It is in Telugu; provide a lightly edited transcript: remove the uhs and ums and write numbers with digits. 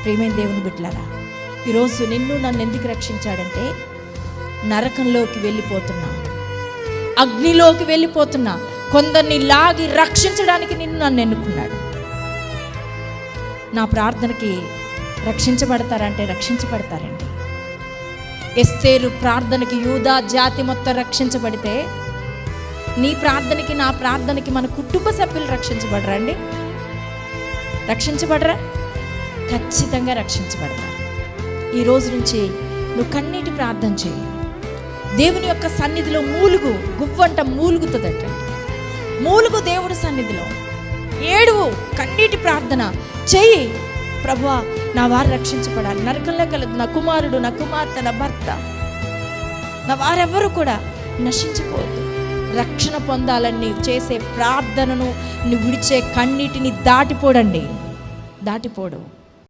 ప్రియమైన దేవుని బిడ్డలారా, ఈరోజు నిన్ను నన్ను ఎందుకు రక్షించాడంటే, నరకంలోకి వెళ్ళిపోతున్నా, అగ్నిలోకి వెళ్ళిపోతున్నా కొందరిని లాగి రక్షించడానికి నిన్ను నన్ను ఎన్నుకున్నాడు. నా ప్రార్థనకి రక్షించబడతారంటే రక్షించబడతారండి. ఎస్తేరు ప్రార్థనకి యూదా జాతి మొత్తం రక్షించబడితే, నీ ప్రార్థనకి నా ప్రార్థనకి మన కుటుంబ సభ్యులు రక్షించబడరా అండి? రక్షించబడరా? ఖచ్చితంగా రక్షించబడతారు. ఈ రోజు నుంచి నువ్వు కన్నీటి ప్రార్థన చేయి. దేవుని యొక్క సన్నిధిలో మూలుగు, గువ్వంట మూలుగుతుందట. మూలుగు దేవుడి సన్నిధిలో, ఏడువు, కన్నీటి ప్రార్థన చెయ్యి. ప్రభువా, నా వారు రక్షించబడాలి, నరకంలో కలదు, నా కుమారుడు, నా కుమార్తె, నా భర్త, నా వారెవ్వరూ కూడా నశించిపోవద్దు, రక్షణ పొందాలని నీవు చేసే ప్రార్థనను, నువ్వు విడిచే కన్నీటిని దాటిపోడండి, దాటిపోడు.